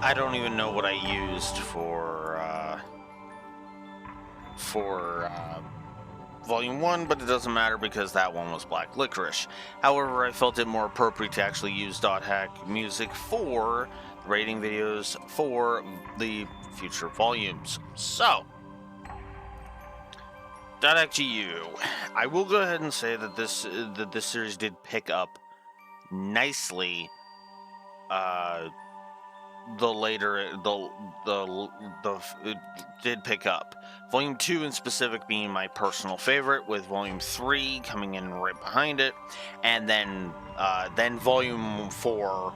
I don't even know what I used for Volume 1, but it doesn't matter because that one was Black Licorice. However, I felt it more appropriate to actually use .hack music for rating videos for the future volumes. So, .hack GU. I will go ahead and say that this series did pick up nicely the later it did pick up. Volume 2 in specific being my personal favorite, with Volume 3 coming in right behind it, and then Volume 4,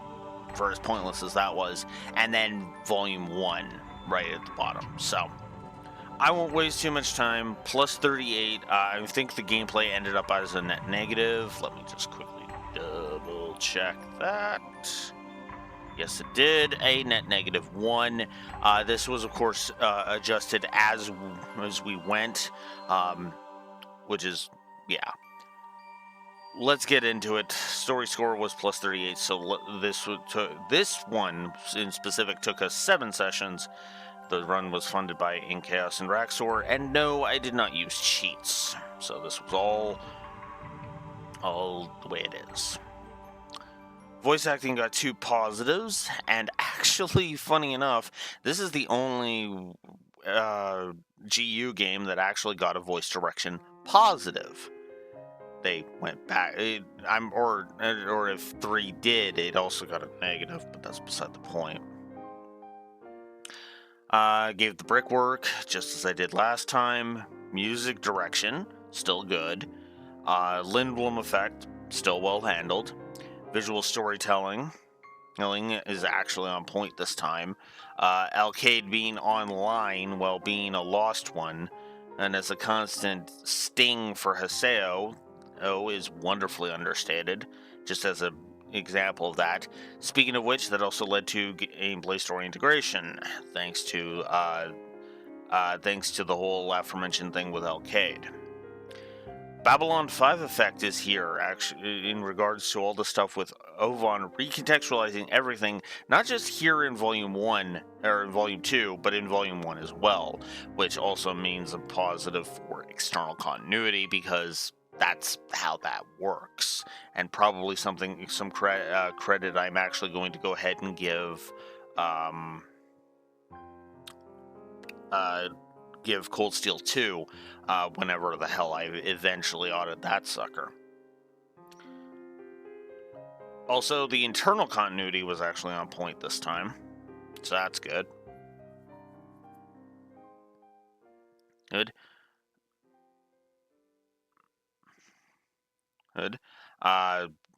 for as pointless as that was, and then Volume 1 right at the bottom. So I won't waste too much time. Plus 38. I think the gameplay ended up as a net negative. Let me just quickly double check that. Yes, it did. A net -1. This was, of course, adjusted as we went, which is, yeah. Let's get into it. Story score was plus 38, so this one in specific took us 7 sessions. The run was funded by In Chaos and Raxor, and no, I did not use cheats. So this was all the way it is. Voice acting got 2 positives, and actually, funny enough, this is the only GU game that actually got a voice direction positive. They went back, or if 3 did, it also got a negative, but that's beside the point. Gave the brickwork, just as I did last time. Music direction, still good. Lindblom effect, still well handled. Visual storytelling is actually on point this time. Alcade being online while being a lost one, and as a constant sting for Haseo, is wonderfully understated, just as an example of that. Speaking of which, that also led to gameplay story integration, thanks to the whole aforementioned thing with Alcade. Babylon 5 effect is here, actually, in regards to all the stuff with Ovon recontextualizing everything, not just here in Volume 1, or in Volume 2, but in Volume 1 as well, which also means a positive for external continuity, because that's how that works. And probably some credit I'm actually going to go ahead and give Cold Steel 2 whenever the hell I eventually audit that sucker. Also, the internal continuity was actually on point this time, so that's good. Good.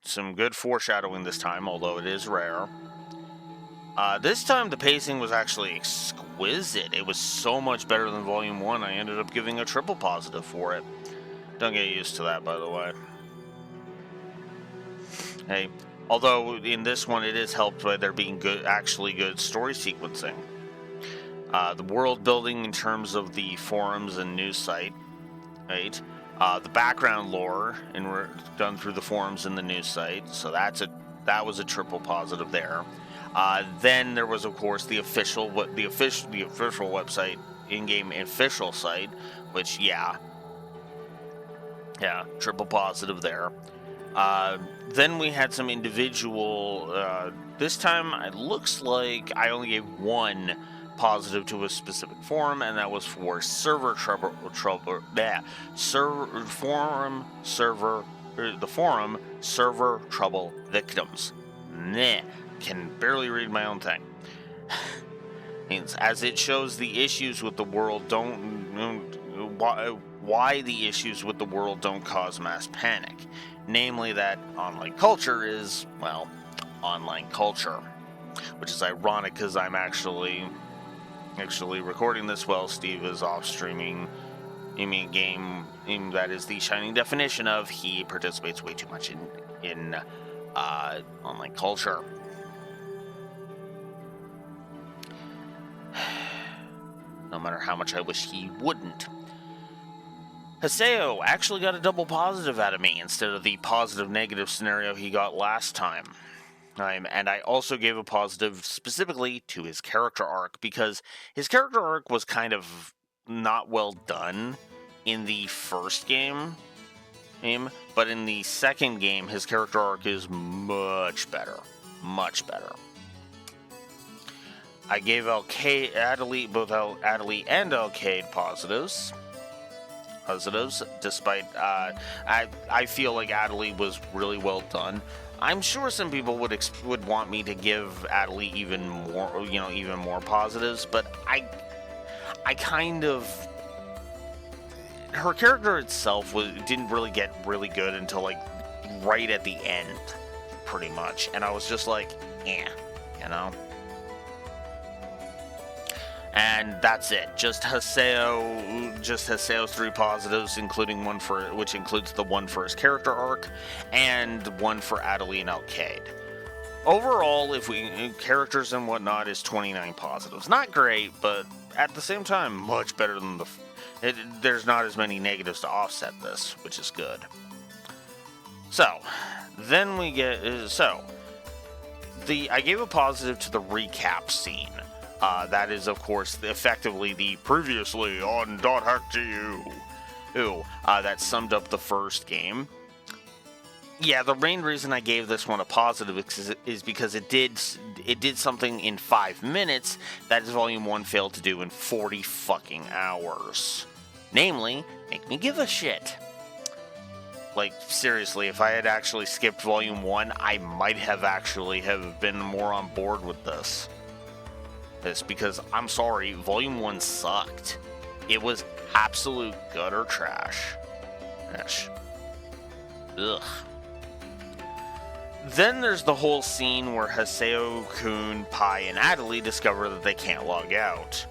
Some good foreshadowing this time, although it is rare. This time the pacing was actually exquisite. It was so much better than Volume 1, I ended up giving a triple positive for it. Don't get used to that, by the way. Hey, although in this one it is helped by there being actually good story sequencing. The world building in terms of the forums and news site, right? The background lore done through the forums and the news site, so that was a triple positive there. Then there was, of course, the official website, in-game official site, which yeah, triple positive there. Then we had some individual. This time it looks like I only gave 1 positive to a specific forum, and that was for the forum server trouble victims. Can barely read my own thing. Means as it shows the issues with the world why the issues with the world don't cause mass panic, namely that online culture is, well, online culture, which is ironic because I'm actually recording this while Steve is off streaming a game that is the shining definition of he participates way too much in online culture. No matter how much I wish he wouldn't. Haseo actually got a double positive out of me instead of the positive-negative scenario he got last time. And I also gave a positive specifically to his character arc, because his character arc was kind of not well done in the first game, but in the second game, his character arc is much better. Much better. I gave Adelie, both Adelie and Alcade positives, despite I feel like Adelie was really well done. I'm sure some people would want me to give Adelie even more positives, but I kind of, her character itself didn't really get really good until like right at the end, pretty much, and I was just like, you know. And that's it. Just Haseo's 3 positives, including which includes the one for his character arc, and one for Adelie and Alcade. Overall, if we characters and whatnot, is 29 positives. Not great, but at the same time, much better than there's not as many negatives to offset this, which is good. So, then we get I gave a positive to the recap scene. That is, of course, effectively the previously on .hack.gu. That summed up the first game. Yeah, the main reason I gave this one a positive is because it did something in 5 minutes that Volume 1 failed to do in 40 fucking hours. Namely, make me give a shit. Like, seriously, if I had actually skipped Volume 1, I might have been more on board with this. Because, I'm sorry, Volume 1 sucked. It was absolute gutter trash. Ugh. Then there's the whole scene where Haseo, Kun, Pai, and Adelie discover that they can't log out.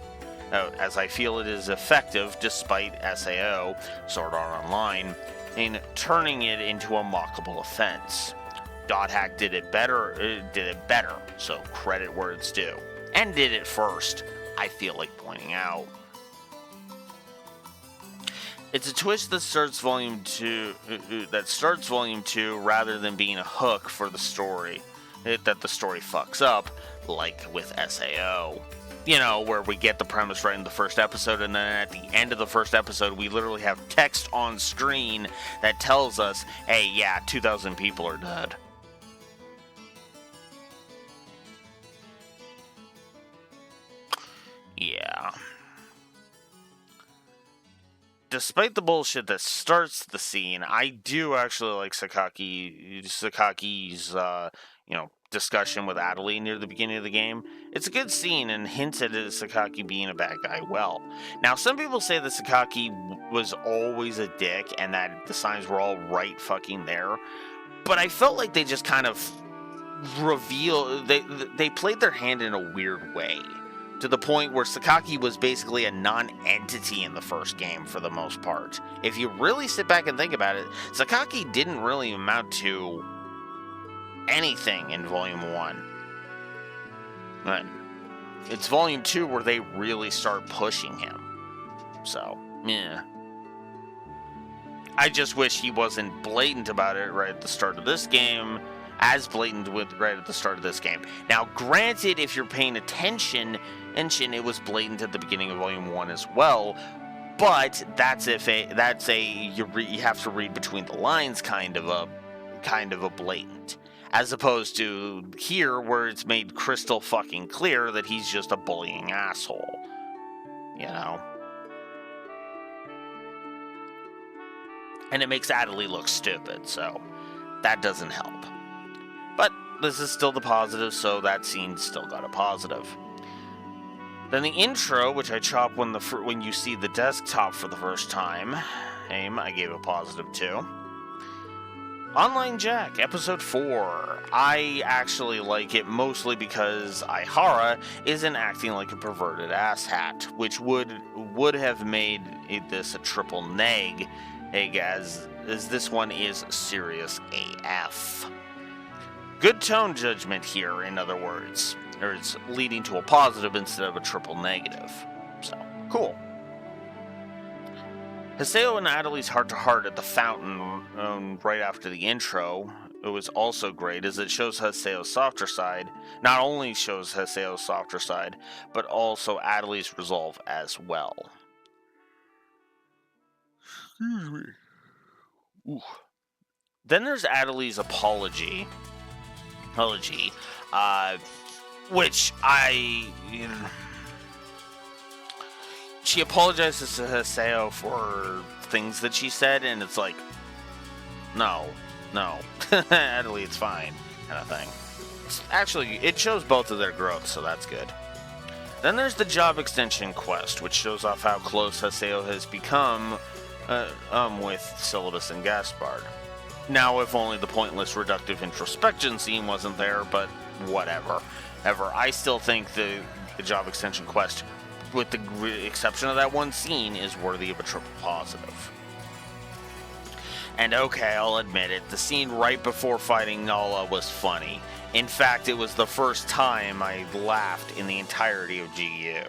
As I feel it is effective, despite SAO, Sword Art Online, in turning it into a mockable offense. .hack did it better, so credit where it's due. And did it first, I feel like pointing out. It's a twist that starts Volume 2 rather than being a hook for the story. That the story fucks up, like with SAO. You know, where we get the premise right in the first episode, and then at the end of the first episode, we literally have text on screen that tells us, hey, yeah, 2,000 people are dead. Yeah. Despite the bullshit that starts the scene, I do actually like Sakaki's, discussion with Adelie near the beginning of the game. It's a good scene and hints at Sakaki being a bad guy well. Now, some people say that Sakaki was always a dick and that the signs were all right fucking there, but I felt like they just kind of they played their hand in a weird way, to the point where Sakaki was basically a non-entity in the first game for the most part. If you really sit back and think about it, Sakaki didn't really amount to anything in Volume 1. But it's Volume 2 where they really start pushing him. So, yeah. I just wish he wasn't blatant about it right at the start of this game, right at the start of this game. Now, granted, if you're paying attention, it was blatant at the beginning of Volume 1 as well, but you have to read between the lines kind of a blatant, as opposed to here where it's made crystal fucking clear that he's just a bullying asshole, you know. And it makes Adelie look stupid, so that doesn't help. But this is still the positive, so that scene still got a positive. Then the intro, which I chop when you see the desktop for the first time, I gave a positive to. Online Jack, Episode 4. I actually like it mostly because Aihara isn't acting like a perverted asshat, which would have made this a triple neg, as this one is serious AF. Good tone judgment here, in other words. Or it's leading to a positive instead of a triple negative. So, cool. Haseo and Adelie's heart-to-heart at the fountain right after the intro it was also great is it shows Haseo's softer side. Not only shows Haseo's softer side, but also Adeli's resolve as well. Excuse me. Ooh. Then there's Adeli's apology, which she apologizes to Haseo for things that she said, and it's like, no, Adeli, it's fine, kind of thing. Actually, it shows both of their growth, so that's good. Then there's the job extension quest, which shows off how close Haseo has become with Syllabus and Gaspard. Now, if only the pointless reductive introspection scene wasn't there, but whatever. I still think the job extension quest, with the exception of that one scene, is worthy of a triple positive. And okay, I'll admit it, the scene right before fighting Nala was funny. In fact, it was the first time I laughed in the entirety of GU.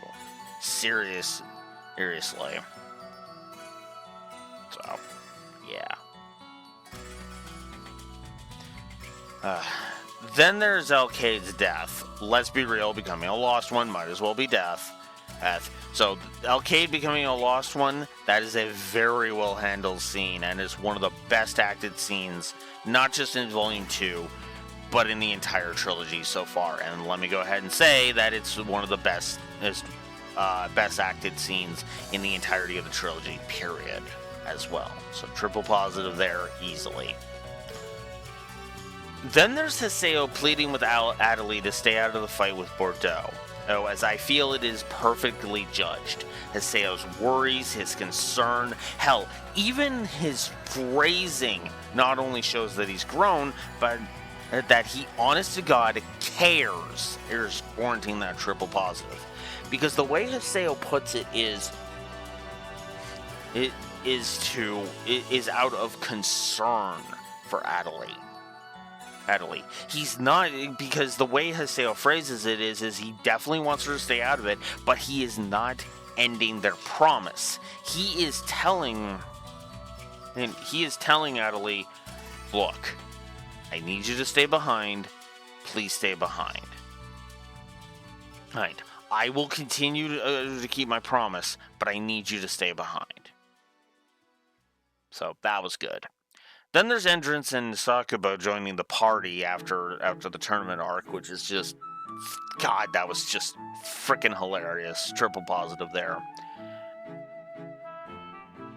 Seriously. So, yeah. Then there's Alcade's death. Let's be real, becoming a lost one might as well be death. So, Alcade becoming a lost one, that is a very well handled scene, and is one of the best acted scenes, not just in Volume 2, but in the entire trilogy so far. And let me go ahead and say that it's one of the best acted scenes in the entirety of the trilogy, period, as well. So, triple positive there, easily. Then there's Haseo pleading with Adeli to stay out of the fight with Bordeaux. Oh, as I feel it is perfectly judged. Haseo's worries, his concern, hell, even his phrasing not only shows that he's grown, but that he, honest to God, cares. Here's warranting that triple positive. Because the way Haseo puts it is out of concern for Adeli. He's not, because the way Haseo phrases it is he definitely wants her to stay out of it, but he is not ending their promise. He is telling Adeli, look, I need you to stay behind. Please stay behind. Right. I will continue to keep my promise, but I need you to stay behind. So that was good. Then there's Entrance and Sakuba joining the party after the tournament arc, which is just, God, that was just freaking hilarious. Triple positive there.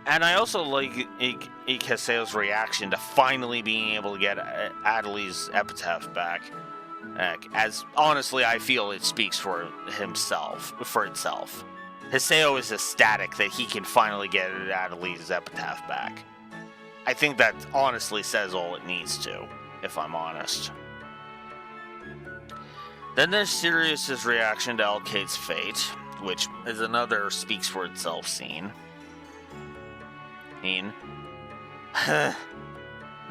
And I also like Haseo's reaction to finally being able to get Adeli's epitaph back. As honestly, I feel it speaks for itself. Haseo is ecstatic that he can finally get Adeli's epitaph back. I think that honestly says all it needs to, if I'm honest. Then there's Sirius's reaction to Alcade's fate, which is another speaks for itself scene. Then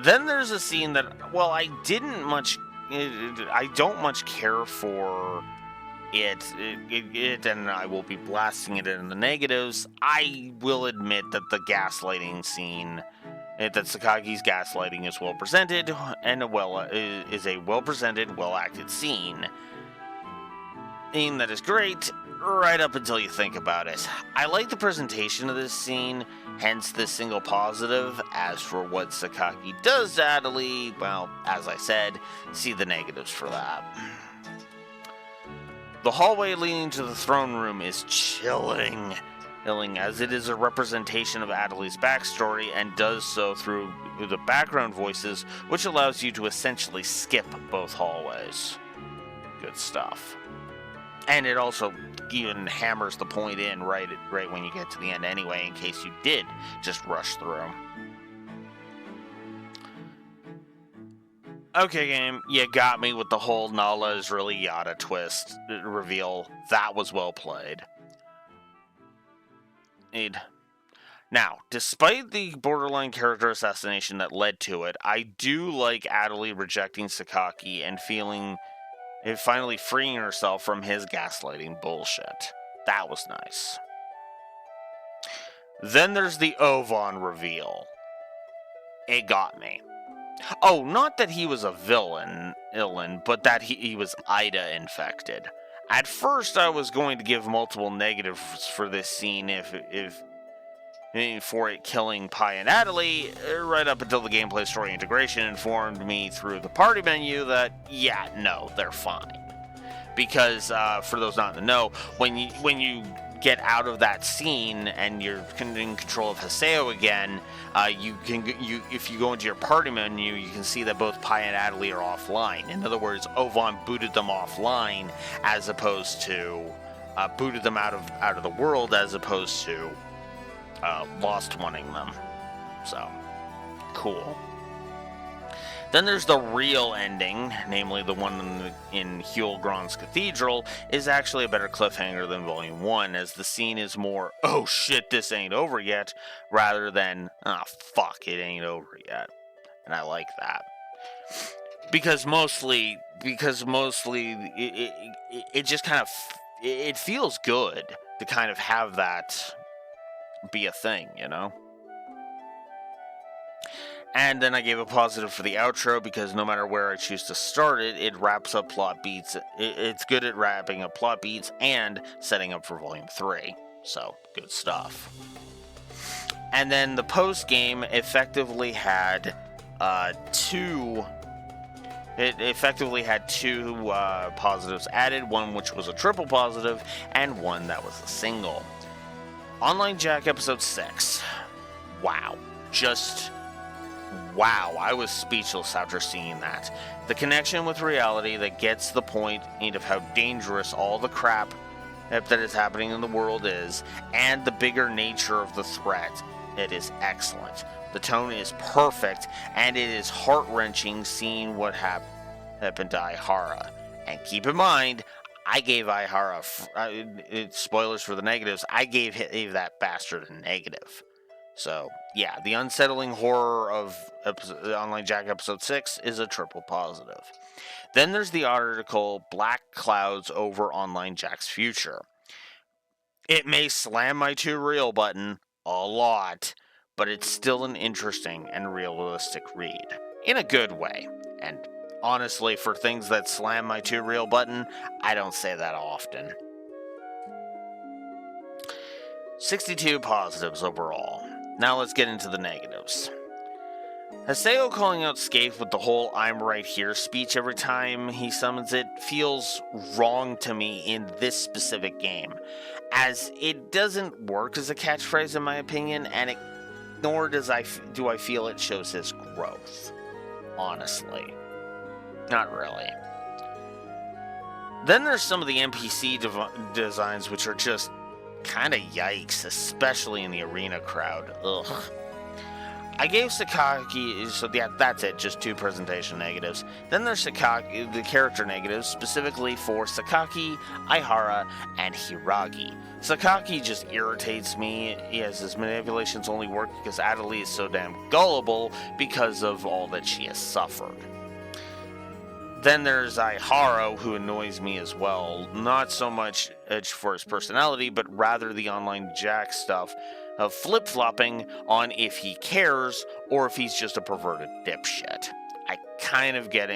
there's a scene that, well, I don't much care for it, and I will be blasting it in the negatives. I will admit that the gaslighting scene, that Sakagi's gaslighting is well presented, and is a well presented, well acted scene. And that is great, right up until you think about it. I like the presentation of this scene, hence this single positive. As for what Sakagi does to Adeli, well, as I said, see the negatives for that. The hallway leading to the throne room is chilling, as it is a representation of Adeli's backstory and does so through the background voices, which allows you to essentially skip both hallways. Good stuff. And it also even hammers the point in right when you get to the end anyway, in case you did just rush through. Okay, game, you got me with the whole Nala is really Yada twist reveal. That was well played. Now, despite the borderline character assassination that led to it, I do like Adeli rejecting Sakaki and finally freeing herself from his gaslighting bullshit. That was nice. Then there's the Ovon reveal. It got me. Oh, not that he was a villain, but that he was Ida infected. At first, I was going to give multiple negatives for this scene for it killing Pi and Natalie, right up until the gameplay story integration informed me through the party menu that, yeah, no, they're fine. Because, for those not to know, when you get out of that scene and you're in control of Haseo again, if you go into your party menu, you can see that both Pi and Natalie are offline. In other words, Ovan booted them offline as opposed to booted them out of the world as opposed to lost wanting them. So, cool. Then there's the real ending, namely the one in Hjulgronn's Cathedral, is actually a better cliffhanger than Volume 1, as the scene is more, oh shit, this ain't over yet, rather than, ah, fuck, it ain't over yet. And I like that. Because mostly it just kind of, it feels good to kind of have that be a thing, you know? And then I gave a positive for the outro because no matter where I choose to start it, it wraps up plot beats. It's good at wrapping up plot beats and setting up for Volume 3. So, good stuff. And then the post-game effectively had two positives added, one which was a triple positive, and one that was a single. Online Jack Episode 6. Wow. Wow, I was speechless after seeing that. The connection with reality that gets the point of how dangerous all the crap that is happening in the world is, and the bigger nature of the threat, it is excellent. The tone is perfect, and it is heart-wrenching seeing what happened to Aihara. And keep in mind, I gave Aihara, spoilers for the negatives, I gave that bastard a negative. So, yeah, the unsettling horror of Online Jack Episode 6 is a triple positive. Then there's the article, Black Clouds Over Online Jack's Future. It may slam my too real button a lot, but it's still an interesting and realistic read. In a good way. And honestly, for things that slam my too real button, I don't say that often. 62 positives overall. Now let's get into the negatives. Haseo calling out Scaife with the whole I'm right here speech every time he summons it feels wrong to me in this specific game, as it doesn't work as a catchphrase in my opinion, and nor do I feel it shows his growth. Honestly. Not really. Then there's some of the NPC designs which are just kind of yikes, especially in the arena crowd. Ugh. I gave Sakaki, so yeah, that's it, just 2 presentation negatives. Then there's Sakaki, the character negatives, specifically for Sakaki, Aihara, and Hiragi. Sakaki just irritates me, as his manipulations only work because Adelie is so damn gullible because of all that she has suffered. Then there's Aihara, who annoys me as well. Not so much for his personality, but rather the Online Jack stuff of flip-flopping on if he cares or if he's just a perverted dipshit. I kind of get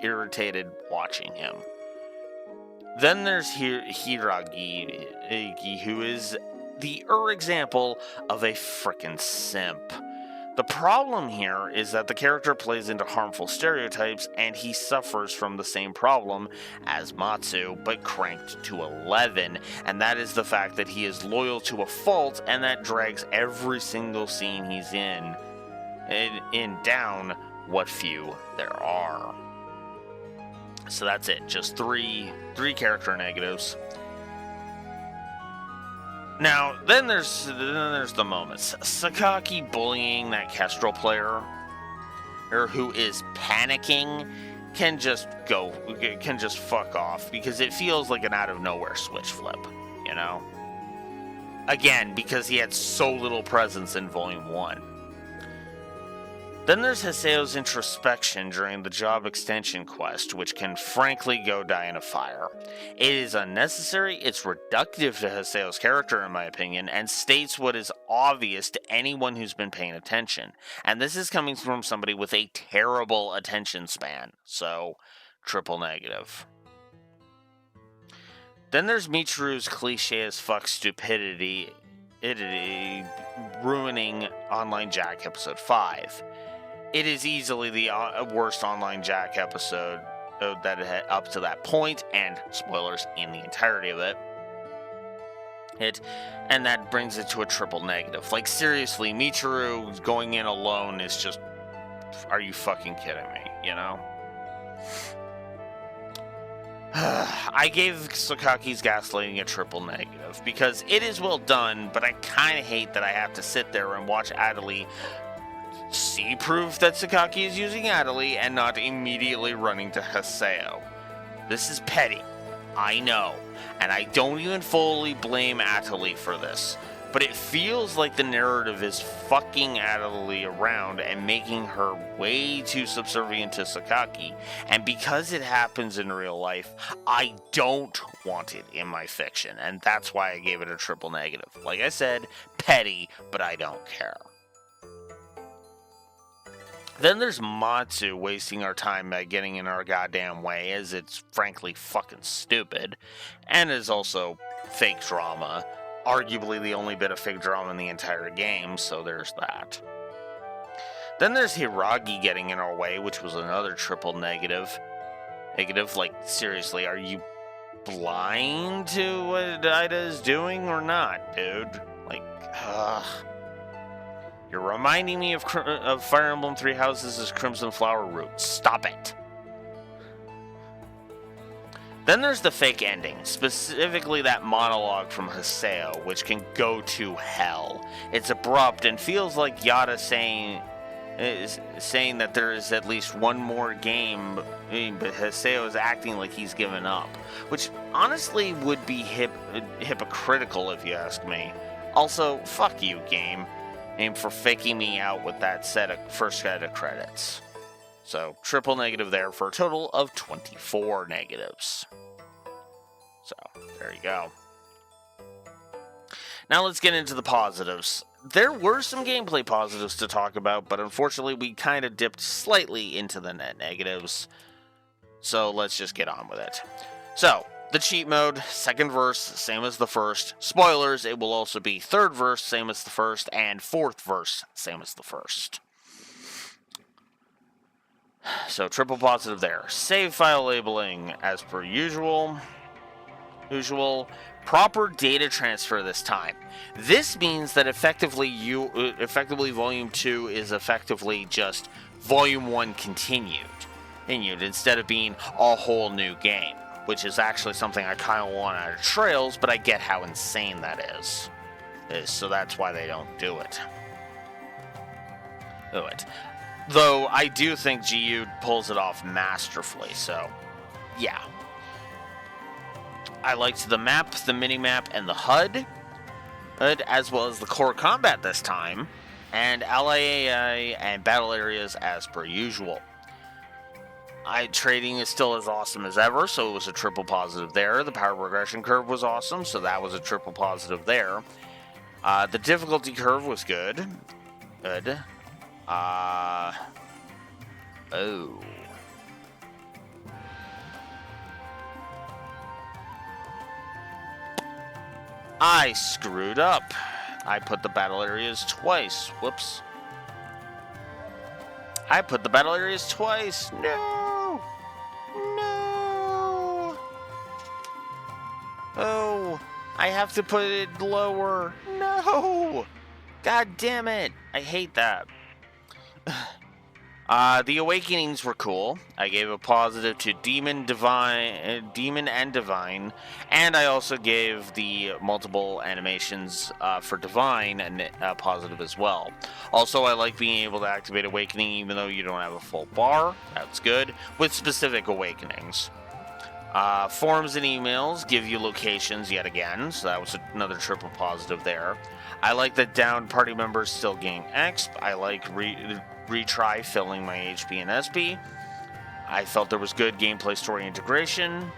irritated watching him. Then there's Hiragi, who is the example of a frickin' simp. The problem here is that the character plays into harmful stereotypes and he suffers from the same problem as Matsu, but cranked to 11, and that is the fact that he is loyal to a fault and that drags every single scene he's in down what few there are. So that's it, just three character negatives. Now, then there's the moments. Sakaki bullying that Kestrel player, or who is panicking, can just fuck off, because it feels like an out-of-nowhere switch flip, you know? Again, because he had so little presence in Volume 1. Then there's Haseo's introspection during the job extension quest, which can frankly go die in a fire. It is unnecessary, it's reductive to Haseo's character in my opinion, and states what is obvious to anyone who's been paying attention. And this is coming from somebody with a terrible attention span, so triple negative. Then there's Michiru's cliche as fuck stupidity, ruining Online Jack episode 5. It is easily the worst Online Jack episode that it had up to that point, and spoilers in the entirety of it. And that brings it to a triple negative. Like, seriously, Michiru going in alone is just, are you fucking kidding me, you know? I gave Sakaki's gaslighting a triple negative, because it is well done, but I kind of hate that I have to sit there and watch Adley see proof that Sakaki is using Adley and not immediately running to Haseo. This is petty, I know, and I don't even fully blame Adley for this, but it feels like the narrative is fucking Adley around and making her way too subservient to Sakaki, and because it happens in real life, I don't want it in my fiction, and that's why I gave it a triple negative. Like I said, petty, but I don't care. Then there's Matsu wasting our time by getting in our goddamn way, as it's frankly fucking stupid, and is also fake drama. Arguably the only bit of fake drama in the entire game, so there's that. Then there's Hiragi getting in our way, which was another triple negative. Negative, like, seriously, are you blind to what Ida is doing or not, dude? Like, ugh. You're reminding me of Fire Emblem Three Houses' as Crimson Flower Root. Stop it. Then there's the fake ending, specifically that monologue from Haseo, which can go to hell. It's abrupt and feels like Yada saying that there is at least one more game, but Haseo is acting like he's given up, which honestly would be hypocritical if you ask me. Also, fuck you, game. For faking me out with that first set of credits. So, triple negative there for a total of 24 negatives. So, there you go. Now let's get into the positives. There were some gameplay positives to talk about, but unfortunately we kind of dipped slightly into the net negatives. So, let's just get on with it. So, the cheat mode, second verse, same as the first. Spoilers, it will also be third verse, same as the first, and fourth verse, same as the first. So, triple positive there. Save file labeling, as per usual. Proper data transfer this time. This means that effectively Volume 2 is effectively just Volume 1 continued instead of being a whole new game. Which is actually something I kind of want out of Trails, but I get how insane that is. So that's why they don't do it. Though I do think GU pulls it off masterfully, so yeah. I liked the map, the mini-map, and the HUD, as well as the core combat this time, and ally AI and battle areas as per usual. Trading is still as awesome as ever, so it was a triple positive there. The power progression curve was awesome, so that was a triple positive there. The difficulty curve was good. I screwed up. I put the battle areas twice. Whoops. I put the battle areas twice. No! Oh, I have to put it lower. No! God damn it. I hate that. The awakenings were cool. I gave a positive to Demon and Divine, and I also gave the multiple animations for Divine a positive as well. Also, I like being able to activate Awakening even though you don't have a full bar. That's good, with specific awakenings. Forums and emails give you locations yet again, so that was another triple positive there. I like that downed party members still gain exp. I like retry filling my HP and SP. I felt there was good gameplay story integration.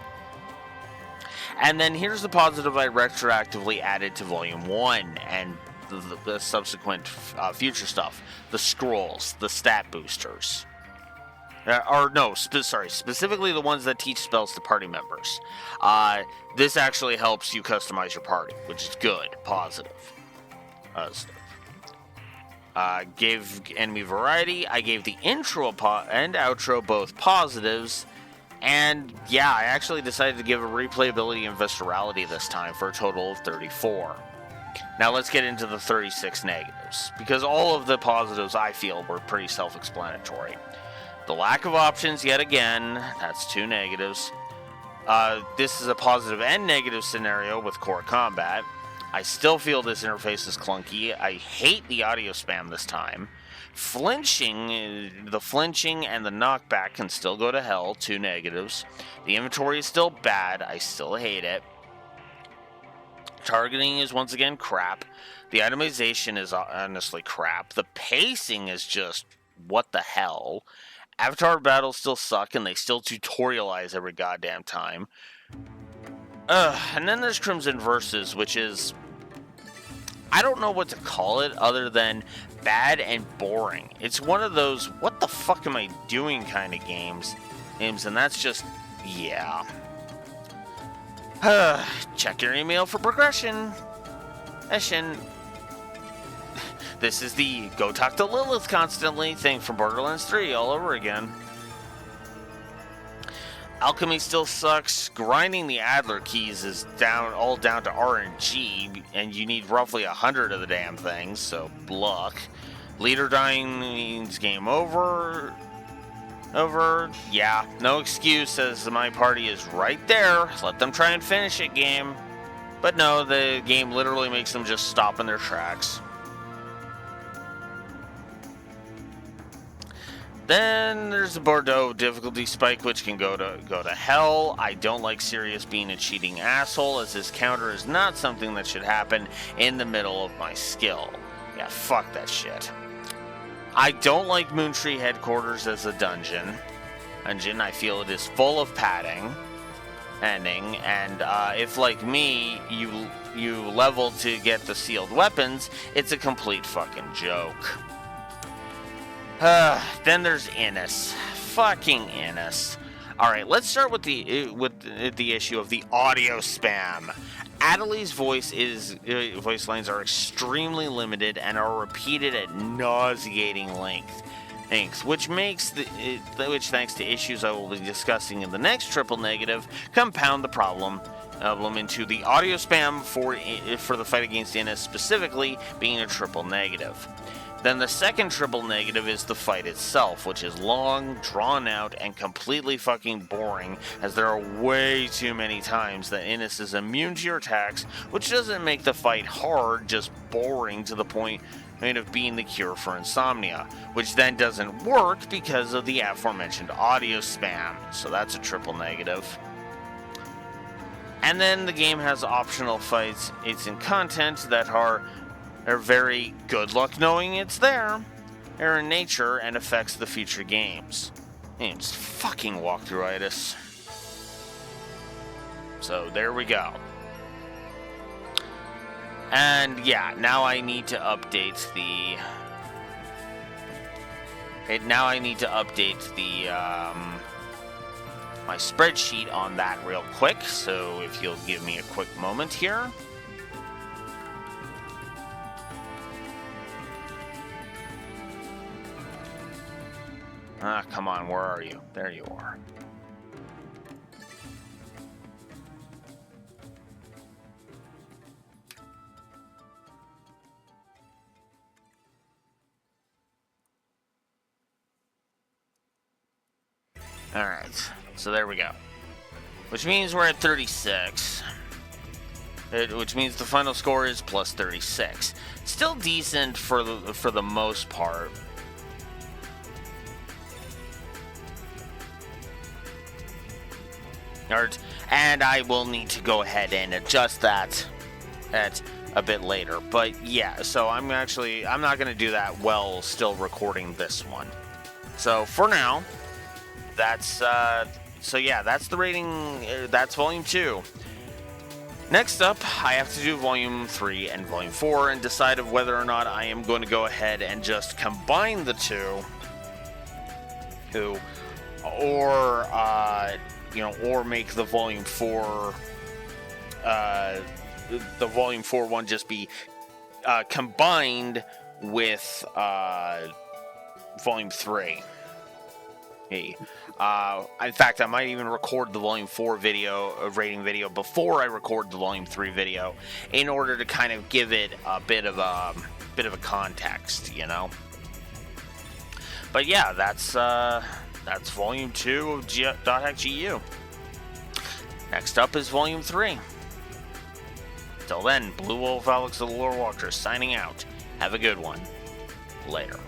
And then here's the positive I retroactively added to Volume 1 and the subsequent future stuff. The scrolls, the stat boosters. Specifically the ones that teach spells to party members. This actually helps you customize your party, which is good, positive. Gave enemy variety. I gave the intro and outro both positives. And yeah, I actually decided to give a replayability and viscerality this time for a total of 34. Now let's get into the 36 negatives, because all of the positives I feel were pretty self-explanatory. The lack of options, yet again, that's 2 negatives. This is a positive and negative scenario with core combat. I still feel this interface is clunky. I hate the audio spam this time. The flinching and the knockback can still go to hell, 2 negatives. The inventory is still bad. I still hate it. Targeting is once again crap. The itemization is honestly crap. The pacing is just what the hell. Avatar battles still suck, and they still tutorialize every goddamn time. And then there's Crimson Versus, which is... I don't know what to call it other than bad and boring. It's one of those, what the fuck am I doing kind of games, and that's just, yeah. Check your email for progression. This is the go talk to Lilith constantly thing from Borderlands 3 all over again. Alchemy still sucks. Grinding the Adler keys is all down to RNG, and you need roughly 100 of the damn things, so luck. Leader dying means game over. Yeah, no excuse, as my party is right there. Let them try and finish it, game. But no, the game literally makes them just stop in their tracks. Then there's the Bordeaux difficulty spike, which can go to hell. I don't like Sirius being a cheating asshole, as his counter is not something that should happen in the middle of my skill. Yeah, fuck that shit. I don't like Moontree Headquarters as a dungeon. I feel it is full of padding. And if, like me, you level to get the sealed weapons, it's a complete fucking joke. Then there's Innis. Fucking Innis. Alright, let's start with the issue of the audio spam. Adeli's voice lines are extremely limited and are repeated at nauseating lengths, which thanks to issues I will be discussing in the next triple negative, compound the problem into the audio spam for the fight against Innis specifically being a triple negative. Then the second triple negative is the fight itself, which is long, drawn out, and completely fucking boring, as there are way too many times that Innis is immune to your attacks, which doesn't make the fight hard, just boring to the point of being the cure for insomnia, which then doesn't work because of the aforementioned audio spam, so that's a triple negative. And then the game has optional fights, it's in content that are very good luck knowing it's there, are in nature, and affects the future games. It's fucking walkthroughitis. So there we go. And yeah, now I need to update my spreadsheet on that real quick. So if you'll give me a quick moment here. Come on, where are you? There you are. Alright, so there we go. Which means we're at 36. Which means the final score is plus 36. Still decent for the most part. And I will need to go ahead and adjust that at a bit later. But yeah, so I'm not going to do that while still recording this one. So for now, that's that's the rating. That's Volume 2. Next up, I have to do Volume 3 and Volume 4 and decide of whether or not I am going to go ahead and just combine the two, or make the Volume 4, the Volume 4 one just be combined with Volume 3. Hey. In fact, I might even record the Volume 4 rating video before I record the Volume 3 video, in order to kind of give it a bit of a context, you know. But yeah, that's Volume 2 of .hack.GU. Next up is Volume 3. Till then, Blue Wolf Alex the Lore Watcher signing out. Have a good one. Later.